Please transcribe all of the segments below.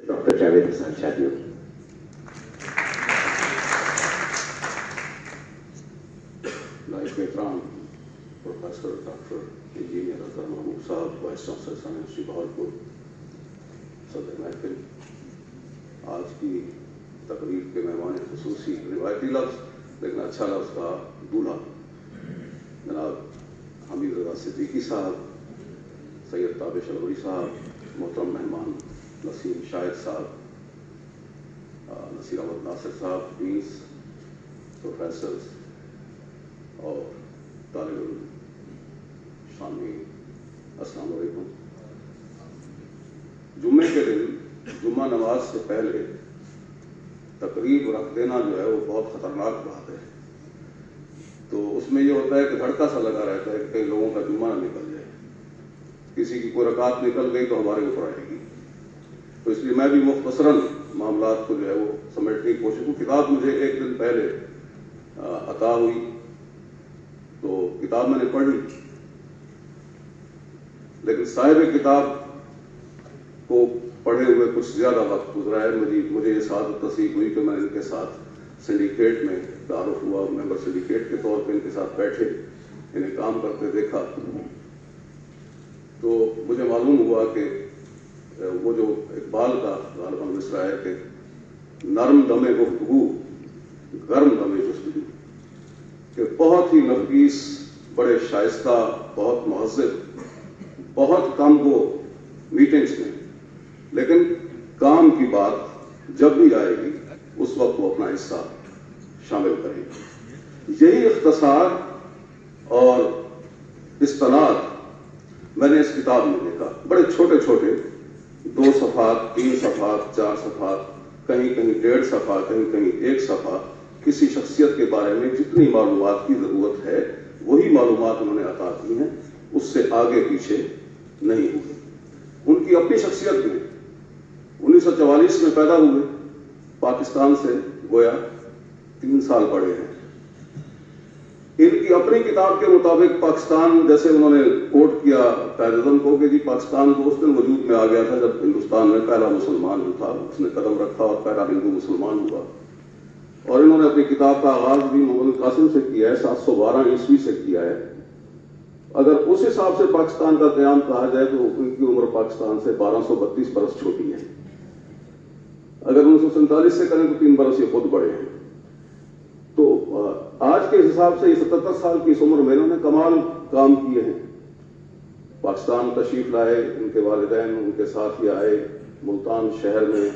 Doctor Javed حسن شادیوں. لائق احترام professor doctor engineer Azhar Mahmood صاحب، وائس چانسلر یونیورسٹی بہاولپور، صدر محفل، آج کی تقریب کے مہمان خصوصی، روایتی لفظ لیکن اچھا لفظ کا دولہا، جناب حمید رضا صدیقی صاحب، سید تابش الوری صاحب، محترم مہمان نسیم شاہد صاحب، نصیر احمد ناصر صاحب، ڈینس، پروفیسرز اور طالب علم سامعین، السلام علیکم. جمعے کے دن جمعہ نماز سے پہلے تقریب رکھ دینا جو ہے وہ بہت خطرناک بات ہے. تو اس میں یہ ہوتا ہے کہ دھڑکا سا لگا رہتا ہے کہ کئی لوگوں کا جمعہ نہ نکل جائے، کسی کی کوئی رکعت نکل گئی تو ہمارے اوپر آئے گی. تو اس لیے میں بھی مختصراً معاملات کو جو ہے وہ سمیٹنے کی کوشش ہوں. کتاب مجھے ایک دن پہلے عطا ہوئی تو کتاب میں نے پڑھی، لیکن صاحب کتاب کو پڑھے ہوئے کچھ زیادہ وقت گزرا ہے. مجھے یہ سعادت نصیب ہوئی کہ میں ان کے ساتھ سنڈیکیٹ میں تعارف ہوا، ممبر سنڈیکیٹ کے طور پہ ان کے ساتھ بیٹھے، انہیں کام کرتے دیکھا تو مجھے معلوم ہوا کہ وہ جو اقبال کا غالباً مصرع ہے کہ نرم دم گفتگو گرم دم جستجو، کہ بہت ہی نفیس، بڑے شائستہ، بہت مہذب، بہت کم وہ میٹنگز میں، لیکن کام کی بات جب بھی آئے گی اس وقت وہ اپنا حصہ شامل کریں گے. یہی اختصار اور استناد میں نے اس کتاب میں دیکھا. بڑے چھوٹے چھوٹے 2 صفحات، 3 صفحات، 4 صفحات، کہیں کہیں 1.5 صفحہ، کہیں کہیں 1 صفحہ، کسی شخصیت کے بارے میں جتنی معلومات کی ضرورت ہے وہی معلومات انہوں نے عطا کی ہیں، اس سے آگے پیچھے نہیں ہوئے. ان کی اپنی شخصیت میں 1944 میں پیدا ہوئے، پاکستان سے گویا 3 سال پڑھے ہیں. ان کی اپنی کتاب کے مطابق پاکستان، جیسے انہوں نے کوٹ کیا قائد اعظم کو کہ جی پاکستان تو اس دن وجود میں آ گیا تھا جب ہندوستان میں پہلا مسلمان جو تھا اس نے قدم رکھا اور پہلا ہندو مسلمان ہوا. اور انہوں نے اپنی کتاب کا آغاز بھی محمد قاسم سے کیا ہے، 712 عیسوی سے کیا ہے. اگر اس حساب سے پاکستان کا قیام کہا جائے تو ان کی عمر پاکستان سے 1232 برس چھوٹی ہے. اگر 1947 سے کریں تو 3 برس یہ خود بڑے ہیں. تو آج کے حساب سے یہ 77 سال کی اس عمر میں انہوں نے کمال کام کیے ہیں. پاکستان تشریف لائے، ان کے والدین ان کے ساتھ ہی آئے، ملتان شہر میں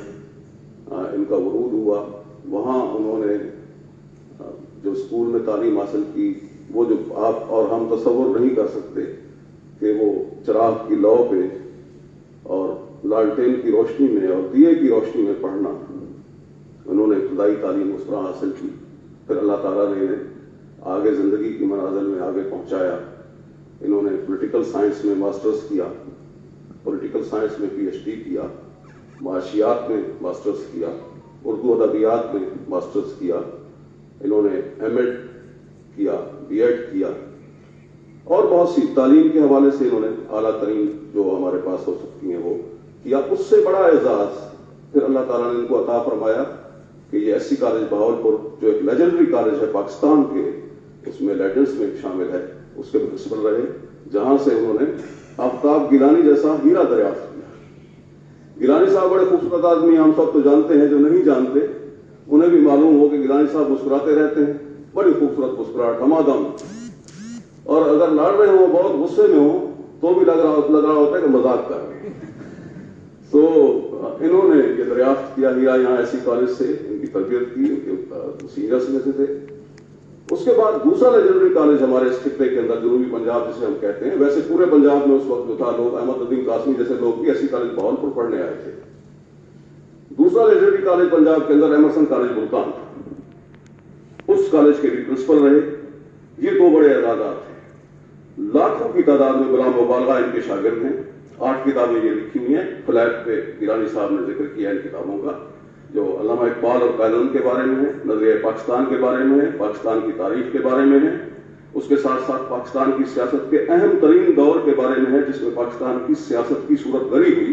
ان کا ورود ہوا. وہاں انہوں نے جو اسکول میں تعلیم حاصل کی، وہ جو آپ اور ہم تصور نہیں کر سکتے کہ وہ چراغ کی لو پہ اور لالٹین کی روشنی میں اور دیے کی روشنی میں پڑھنا، انہوں نے ابتدائی تعلیم اس طرح حاصل کی. پھر اللہ تعالیٰ نے انہیں آگے زندگی کی منازل میں آگے پہنچایا. انہوں نے پولیٹیکل سائنس میں ماسٹرز کیا، پولیٹیکل سائنس میں PhD کیا، معاشیات میں ماسٹرز کیا، اردو ادبیات میں ماسٹرز کیا. انہوں نے M.Ed کیا، B.Ed کیا، اور بہت سی تعلیم کے حوالے سے انہوں نے اعلیٰ ترین جو ہمارے پاس ہو سکتی ہیں وہ کیا. اس سے بڑا اعزاز پھر اللہ تعالیٰ نے ان کو عطا فرمایا کہ یہ SC کالج بہاولپور جو ایک لیجنڈری کالج ہے پاکستان کے، اس میں لیجنڈس میں شامل ہے، اس کے پرنسپل رہے، جہاں سے انہوں نے آفتاب گیلانی جیسا ہیرا دریافت کیا. گیلانی صاحب بڑے خوبصورت آدمی، ہم سب تو جانتے ہیں، جو نہیں جانتے انہیں بھی معلوم ہو کہ گیلانی صاحب مسکراتے رہتے ہیں، بڑی خوبصورت مسکراہٹ ہمادم، اور اگر لڑ رہے ہوں بہت غصے میں ہوں تو بھی لگ رہا ہوتا ہے کہ مذاق کر رہے ہیں. تو انہوں نے یہ دریافت کیا ہیرا یہاں SC کالج سے، ان کی تربیت کی، ان کے سینئرس میں سے تھے. اس کے بعد دوسرا لیجنڈری کالج ہمارے اس خطے کے اندر، جنوبی پنجاب جسے ہم کہتے ہیں، ویسے پورے پنجاب میں اس وقت جو تھا لوگ احمد الدین قاسمی جیسے لوگ بھی SC کالج بہاولپور پڑھنے آئے تھے. دوسرا لیجنڈری کالج پنجاب کے اندر ایمرسن کالج ملتان تھا، اس کالج کے بھی پرنسپل رہے. یہ 2 بڑے اعزازات ہیں. لاکھوں کی تعداد میں بلا مبالغہ ان کے شاگرد ہیں. 8 کتابیں یہ لکھی ہوئی ہیں. فلیٹ پہ گیلانی صاحب نے ذکر کیا ان کتابوں کا، جو علامہ اقبال اور قائد اعظم کے بارے میں ہے، نظریہ پاکستان کے بارے میں ہے، پاکستان کی تاریخ کے بارے میں ہے، اس کے ساتھ ساتھ پاکستان کی سیاست کے اہم ترین دور کے بارے میں ہے جس میں پاکستان کی سیاست کی صورت گری ہوئی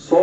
100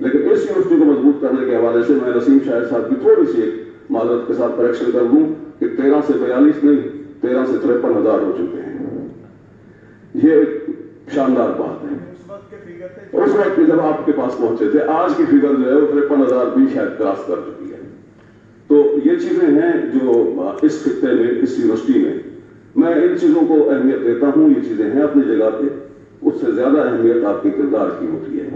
لیکن اس یونیورسٹی کو مضبوط کرنے کے حوالے سے میں نسیم شاہد صاحب کی تھوڑی سی ایک معذرت کے ساتھ کریکشن کر دوں کہ 13 سے 42 نہیں 13 سے 53,000 ہو چکے ہیں. یہ ایک شاندار بات ہے. اس وقت جب آپ کے پاس پہنچے تھے, آج کی فگر جو ہے وہ 53,000 بھی شاید کراس کر چکی ہے. تو یہ چیزیں ہیں جو اس خطے میں, اس یونیورسٹی میں ان چیزوں کو اہمیت دیتا ہوں. یہ چیزیں ہیں اپنی جگہ پہ. اس سے زیادہ اہمیت آپ کے کردار کی ہوتی ہے.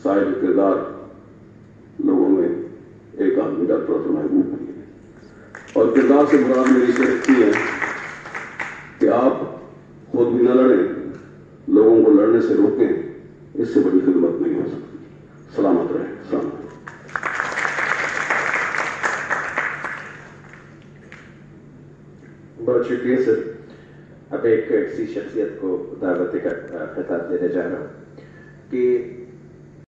صاحب کردار لوگوں میں ایک آدمی ڈاکٹر عبد المحبوب بھی ہے, اور کردار سے مراد میری سے رکھتی ہے کہ آپ خود بھی نہ لڑیں, لوگوں کو لڑنے سے روکیں. اس سے بڑی خدمت نہیں ہو سکتی. سلامت رہیں. سلامت. بہت شکریہ سر. اب ایک ایسی شخصیت کو دعوت کا خطاب دینے جا رہا ہوں کہ